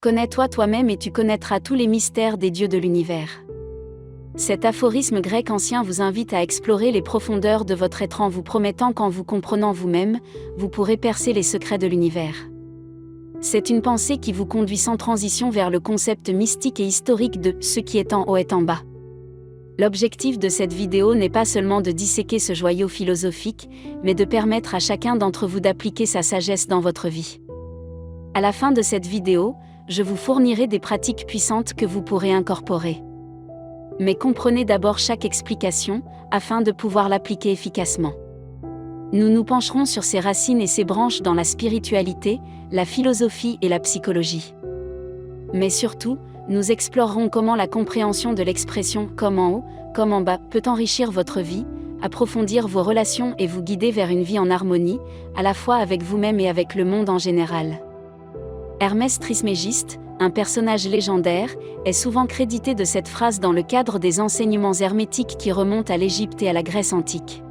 Connais-toi toi-même et tu connaîtras tous les mystères des dieux de l'univers. Cet aphorisme grec ancien vous invite à explorer les profondeurs de votre être en vous promettant qu'en vous comprenant vous-même, vous pourrez percer les secrets de l'univers. C'est une pensée qui vous conduit sans transition vers le concept mystique et historique de « ce qui est en haut est en bas ». L'objectif de cette vidéo n'est pas seulement de disséquer ce joyau philosophique, mais de permettre à chacun d'entre vous d'appliquer sa sagesse dans votre vie. À la fin de cette vidéo, je vous fournirai des pratiques puissantes que vous pourrez incorporer. Mais comprenez d'abord chaque explication, afin de pouvoir l'appliquer efficacement. Nous nous pencherons sur ses racines et ses branches dans la spiritualité, la philosophie et la psychologie. Mais surtout, nous explorerons comment la compréhension de l'expression « comme en haut, comme en bas » peut enrichir votre vie, approfondir vos relations et vous guider vers une vie en harmonie, à la fois avec vous-même et avec le monde en général. Hermès Trismégiste, un personnage légendaire, est souvent crédité de cette phrase dans le cadre des enseignements hermétiques qui remontent à l'Égypte et à la Grèce antique.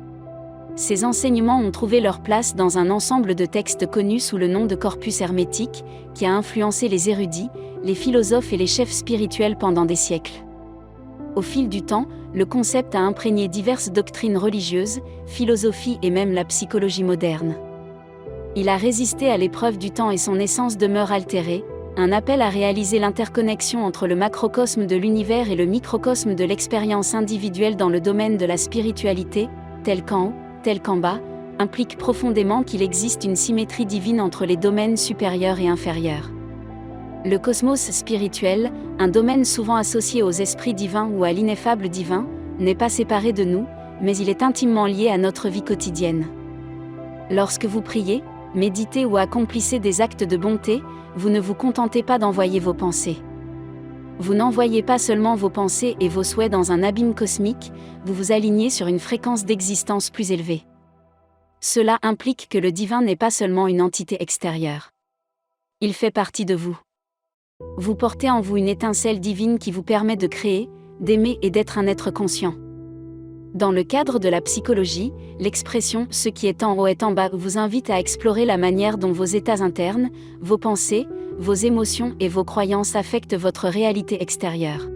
Ces enseignements ont trouvé leur place dans un ensemble de textes connus sous le nom de corpus hermétique, qui a influencé les érudits, les philosophes et les chefs spirituels pendant des siècles. Au fil du temps, le concept a imprégné diverses doctrines religieuses, philosophies et même la psychologie moderne. Il a résisté à l'épreuve du temps et son essence demeure altérée, un appel à réaliser l'interconnexion entre le macrocosme de l'univers et le microcosme de l'expérience individuelle dans le domaine de la spiritualité, tel qu'en haut, tel qu'en bas, implique profondément qu'il existe une symétrie divine entre les domaines supérieurs et inférieurs. Le cosmos spirituel, un domaine souvent associé aux esprits divins ou à l'ineffable divin, n'est pas séparé de nous, mais il est intimement lié à notre vie quotidienne. Lorsque vous priez, méditez ou accomplissez des actes de bonté, vous ne vous contentez pas d'envoyer vos pensées. Vous n'envoyez pas seulement vos pensées et vos souhaits dans un abîme cosmique, vous vous alignez sur une fréquence d'existence plus élevée. Cela implique que le divin n'est pas seulement une entité extérieure. Il fait partie de vous. Vous portez en vous une étincelle divine qui vous permet de créer, d'aimer et d'être un être conscient. Dans le cadre de la psychologie, l'expression « ce qui est en haut est en bas » vous invite à explorer la manière dont vos états internes, vos pensées, vos émotions et vos croyances affectent votre réalité extérieure.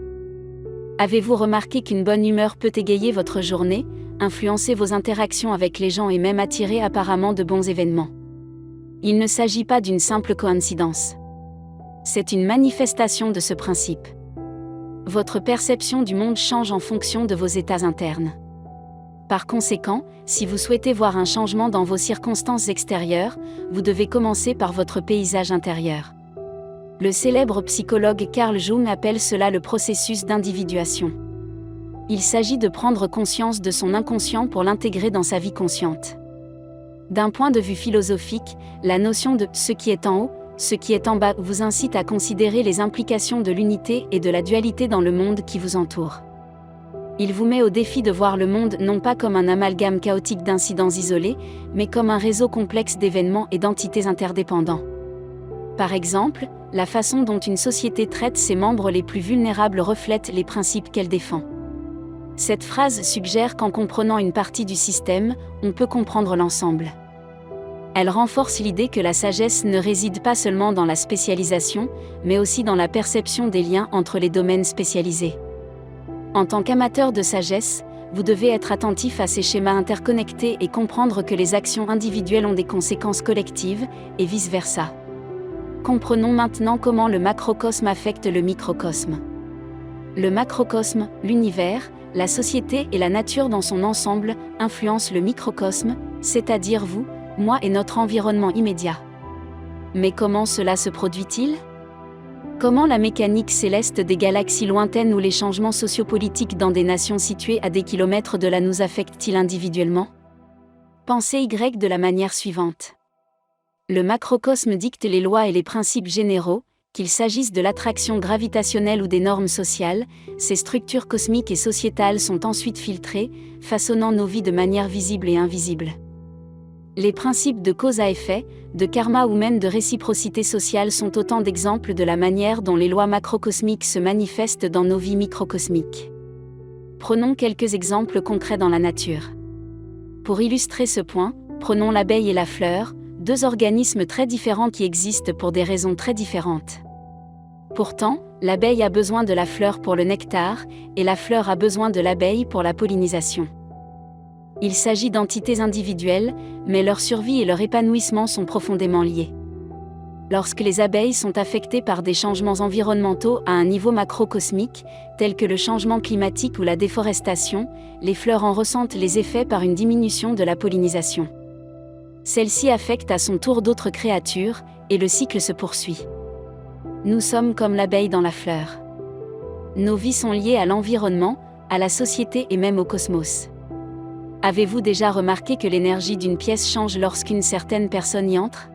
Avez-vous remarqué qu'une bonne humeur peut égayer votre journée, influencer vos interactions avec les gens et même attirer apparemment de bons événements? Il ne s'agit pas d'une simple coïncidence. C'est une manifestation de ce principe. Votre perception du monde change en fonction de vos états internes. Par conséquent, si vous souhaitez voir un changement dans vos circonstances extérieures, vous devez commencer par votre paysage intérieur. Le célèbre psychologue Carl Jung appelle cela le processus d'individuation. Il s'agit de prendre conscience de son inconscient pour l'intégrer dans sa vie consciente. D'un point de vue philosophique, la notion de « ce qui est en haut, ce qui est en bas » vous incite à considérer les implications de l'unité et de la dualité dans le monde qui vous entoure. Il vous met au défi de voir le monde non pas comme un amalgame chaotique d'incidents isolés, mais comme un réseau complexe d'événements et d'entités interdépendants. Par exemple, la façon dont une société traite ses membres les plus vulnérables reflète les principes qu'elle défend. Cette phrase suggère qu'en comprenant une partie du système, on peut comprendre l'ensemble. Elle renforce l'idée que la sagesse ne réside pas seulement dans la spécialisation, mais aussi dans la perception des liens entre les domaines spécialisés. En tant qu'amateur de sagesse, vous devez être attentif à ces schémas interconnectés et comprendre que les actions individuelles ont des conséquences collectives, et vice-versa. Comprenons maintenant comment le macrocosme affecte le microcosme. Le macrocosme, l'univers, la société et la nature dans son ensemble, influencent le microcosme, c'est-à-dire vous, moi et notre environnement immédiat. Mais comment cela se produit-il ? Comment la mécanique céleste des galaxies lointaines ou les changements sociopolitiques dans des nations situées à des kilomètres de là nous affectent-ils individuellement ? Pensez Y de la manière suivante. Le macrocosme dicte les lois et les principes généraux, qu'il s'agisse de l'attraction gravitationnelle ou des normes sociales, ces structures cosmiques et sociétales sont ensuite filtrées, façonnant nos vies de manière visible et invisible. Les principes de cause à effet, de karma ou même de réciprocité sociale sont autant d'exemples de la manière dont les lois macrocosmiques se manifestent dans nos vies microcosmiques. Prenons quelques exemples concrets dans la nature. Pour illustrer ce point, prenons l'abeille et la fleur, deux organismes très différents qui existent pour des raisons très différentes. Pourtant, l'abeille a besoin de la fleur pour le nectar, et la fleur a besoin de l'abeille pour la pollinisation. Il s'agit d'entités individuelles, mais leur survie et leur épanouissement sont profondément liés. Lorsque les abeilles sont affectées par des changements environnementaux à un niveau macrocosmique, tels que le changement climatique ou la déforestation, les fleurs en ressentent les effets par une diminution de la pollinisation. Celle-ci affecte à son tour d'autres créatures, et le cycle se poursuit. Nous sommes comme l'abeille dans la fleur. Nos vies sont liées à l'environnement, à la société et même au cosmos. Avez-vous déjà remarqué que l'énergie d'une pièce change lorsqu'une certaine personne y entre ?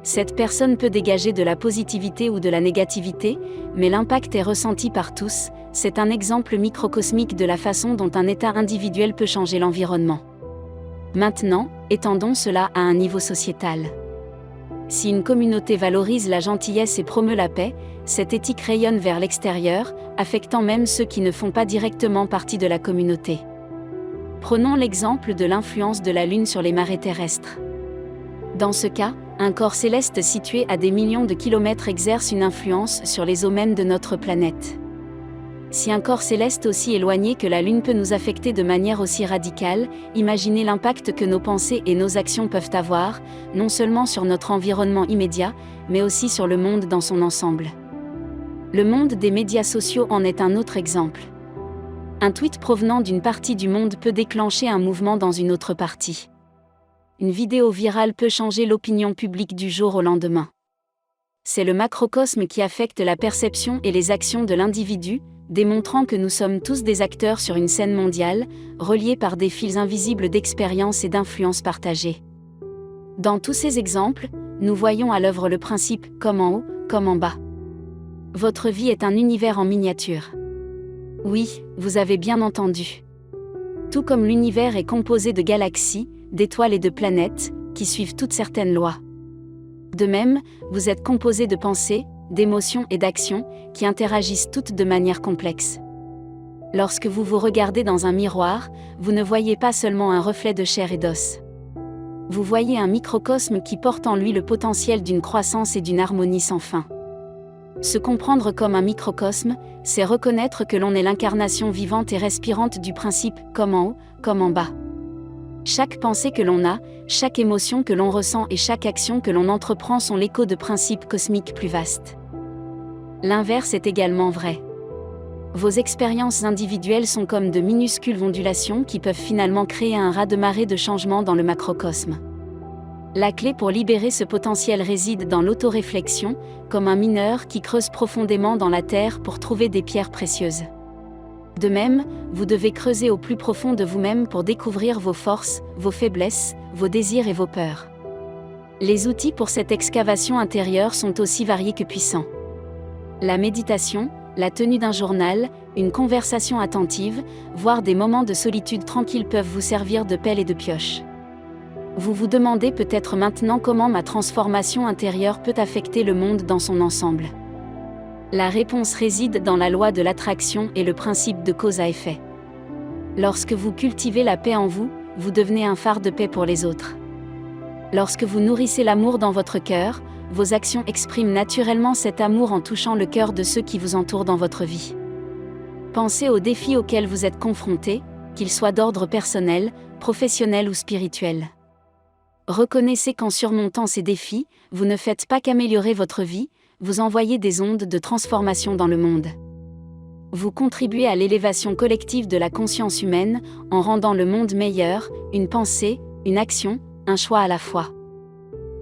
Cette personne peut dégager de la positivité ou de la négativité, mais l'impact est ressenti par tous. C'est un exemple microcosmique de la façon dont un état individuel peut changer l'environnement. Maintenant, étendons cela à un niveau sociétal. Si une communauté valorise la gentillesse et promeut la paix, cette éthique rayonne vers l'extérieur, affectant même ceux qui ne font pas directement partie de la communauté. Prenons l'exemple de l'influence de la Lune sur les marées terrestres. Dans ce cas, un corps céleste situé à des millions de kilomètres exerce une influence sur les eaux mêmes de notre planète. Si un corps céleste aussi éloigné que la Lune peut nous affecter de manière aussi radicale, imaginez l'impact que nos pensées et nos actions peuvent avoir, non seulement sur notre environnement immédiat, mais aussi sur le monde dans son ensemble. Le monde des médias sociaux en est un autre exemple. Un tweet provenant d'une partie du monde peut déclencher un mouvement dans une autre partie. Une vidéo virale peut changer l'opinion publique du jour au lendemain. C'est le macrocosme qui affecte la perception et les actions de l'individu, démontrant que nous sommes tous des acteurs sur une scène mondiale, reliés par des fils invisibles d'expérience et d'influence partagées. Dans tous ces exemples, nous voyons à l'œuvre le principe « comme en haut, comme en bas ». Votre vie est un univers en miniature. Oui, vous avez bien entendu. Tout comme l'univers est composé de galaxies, d'étoiles et de planètes, qui suivent toutes certaines lois. De même, vous êtes composé de pensées, d'émotions et d'actions, qui interagissent toutes de manière complexe. Lorsque vous vous regardez dans un miroir, vous ne voyez pas seulement un reflet de chair et d'os. Vous voyez un microcosme qui porte en lui le potentiel d'une croissance et d'une harmonie sans fin. Se comprendre comme un microcosme, c'est reconnaître que l'on est l'incarnation vivante et respirante du principe « comme en haut, comme en bas ». Chaque pensée que l'on a, chaque émotion que l'on ressent et chaque action que l'on entreprend sont l'écho de principes cosmiques plus vastes. L'inverse est également vrai. Vos expériences individuelles sont comme de minuscules ondulations qui peuvent finalement créer un raz-de-marée de changement dans le macrocosme. La clé pour libérer ce potentiel réside dans l'autoréflexion, comme un mineur qui creuse profondément dans la terre pour trouver des pierres précieuses. De même, vous devez creuser au plus profond de vous-même pour découvrir vos forces, vos faiblesses, vos désirs et vos peurs. Les outils pour cette excavation intérieure sont aussi variés que puissants. La méditation, la tenue d'un journal, une conversation attentive, voire des moments de solitude tranquille peuvent vous servir de pelle et de pioche. Vous vous demandez peut-être maintenant comment ma transformation intérieure peut affecter le monde dans son ensemble. La réponse réside dans la loi de l'attraction et le principe de cause à effet. Lorsque vous cultivez la paix en vous, vous devenez un phare de paix pour les autres. Lorsque vous nourrissez l'amour dans votre cœur, vos actions expriment naturellement cet amour en touchant le cœur de ceux qui vous entourent dans votre vie. Pensez aux défis auxquels vous êtes confrontés, qu'ils soient d'ordre personnel, professionnel ou spirituel. Reconnaissez qu'en surmontant ces défis, vous ne faites pas qu'améliorer votre vie, vous envoyez des ondes de transformation dans le monde. Vous contribuez à l'élévation collective de la conscience humaine, en rendant le monde meilleur, une pensée, une action, un choix à la fois.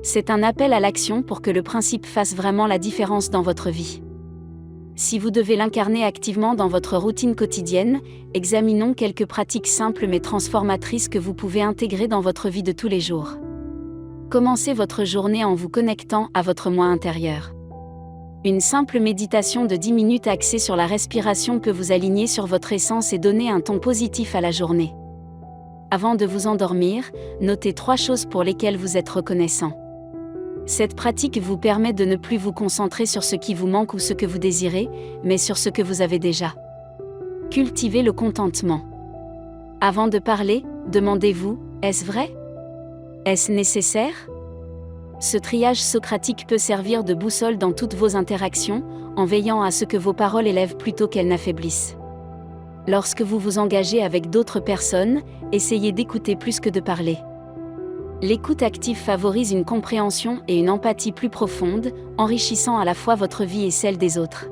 C'est un appel à l'action pour que le principe fasse vraiment la différence dans votre vie. Si vous devez l'incarner activement dans votre routine quotidienne, examinons quelques pratiques simples mais transformatrices que vous pouvez intégrer dans votre vie de tous les jours. Commencez votre journée en vous connectant à votre moi intérieur. Une simple méditation de 10 minutes axée sur la respiration peut vous aligner sur votre essence et donner un ton positif à la journée. Avant de vous endormir, notez 3 choses pour lesquelles vous êtes reconnaissant. Cette pratique vous permet de ne plus vous concentrer sur ce qui vous manque ou ce que vous désirez, mais sur ce que vous avez déjà. Cultivez le contentement. Avant de parler, demandez-vous, est-ce vrai ? Est-ce nécessaire ? Ce triage socratique peut servir de boussole dans toutes vos interactions, en veillant à ce que vos paroles élèvent plutôt qu'elles n'affaiblissent. Lorsque vous vous engagez avec d'autres personnes, essayez d'écouter plus que de parler. L'écoute active favorise une compréhension et une empathie plus profondes, enrichissant à la fois votre vie et celle des autres.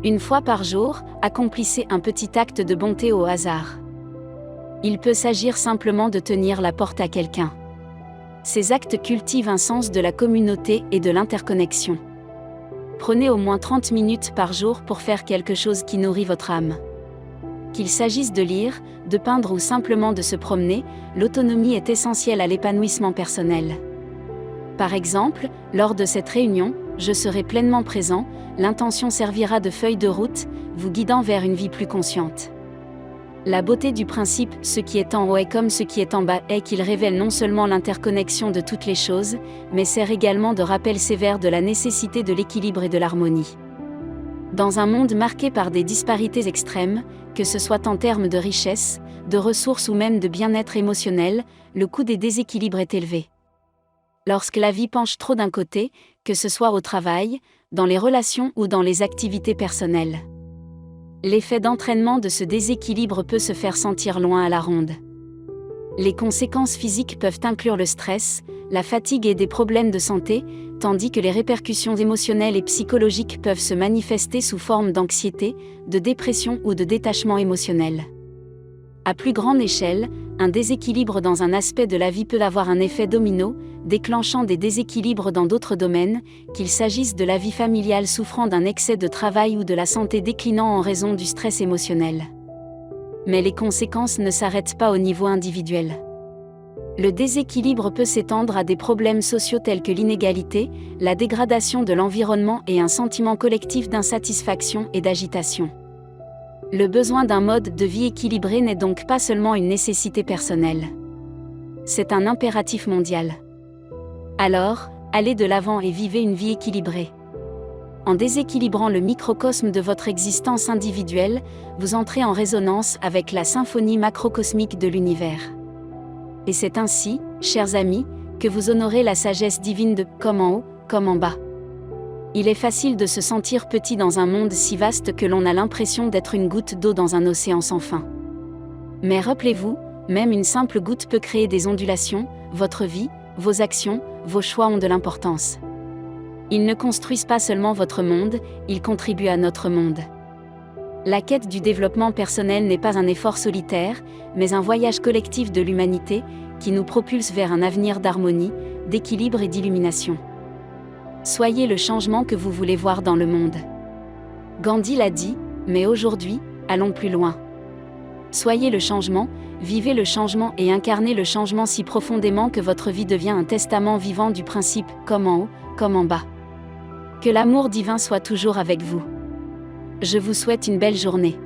Une fois par jour, accomplissez un petit acte de bonté au hasard. Il peut s'agir simplement de tenir la porte à quelqu'un. Ces actes cultivent un sens de la communauté et de l'interconnexion. Prenez au moins 30 minutes par jour pour faire quelque chose qui nourrit votre âme. Qu'il s'agisse de lire, de peindre ou simplement de se promener, l'autonomie est essentielle à l'épanouissement personnel. Par exemple, lors de cette réunion, je serai pleinement présent, l'intention servira de feuille de route, vous guidant vers une vie plus consciente. La beauté du principe « ce qui est en haut est comme ce qui est en bas » est qu'il révèle non seulement l'interconnexion de toutes les choses, mais sert également de rappel sévère de la nécessité de l'équilibre et de l'harmonie. Dans un monde marqué par des disparités extrêmes, que ce soit en termes de richesse, de ressources ou même de bien-être émotionnel, le coût des déséquilibres est élevé. Lorsque la vie penche trop d'un côté, que ce soit au travail, dans les relations ou dans les activités personnelles, l'effet d'entraînement de ce déséquilibre peut se faire sentir loin à la ronde. Les conséquences physiques peuvent inclure le stress, la fatigue et des problèmes de santé, tandis que les répercussions émotionnelles et psychologiques peuvent se manifester sous forme d'anxiété, de dépression ou de détachement émotionnel. À plus grande échelle, un déséquilibre dans un aspect de la vie peut avoir un effet domino, déclenchant des déséquilibres dans d'autres domaines, qu'il s'agisse de la vie familiale souffrant d'un excès de travail ou de la santé déclinant en raison du stress émotionnel. Mais les conséquences ne s'arrêtent pas au niveau individuel. Le déséquilibre peut s'étendre à des problèmes sociaux tels que l'inégalité, la dégradation de l'environnement et un sentiment collectif d'insatisfaction et d'agitation. Le besoin d'un mode de vie équilibré n'est donc pas seulement une nécessité personnelle. C'est un impératif mondial. Alors, allez de l'avant et vivez une vie équilibrée. En déséquilibrant le microcosme de votre existence individuelle, vous entrez en résonance avec la symphonie macrocosmique de l'univers. Et c'est ainsi, chers amis, que vous honorez la sagesse divine de « comme en haut, comme en bas ». Il est facile de se sentir petit dans un monde si vaste que l'on a l'impression d'être une goutte d'eau dans un océan sans fin. Mais rappelez-vous, même une simple goutte peut créer des ondulations, votre vie, vos actions, vos choix ont de l'importance. Ils ne construisent pas seulement votre monde, ils contribuent à notre monde. La quête du développement personnel n'est pas un effort solitaire, mais un voyage collectif de l'humanité, qui nous propulse vers un avenir d'harmonie, d'équilibre et d'illumination. Soyez le changement que vous voulez voir dans le monde. Gandhi l'a dit, mais aujourd'hui, allons plus loin. Soyez le changement, vivez le changement et incarnez le changement si profondément que votre vie devient un testament vivant du principe « comme en haut, comme en bas ». Que l'amour divin soit toujours avec vous. Je vous souhaite une belle journée.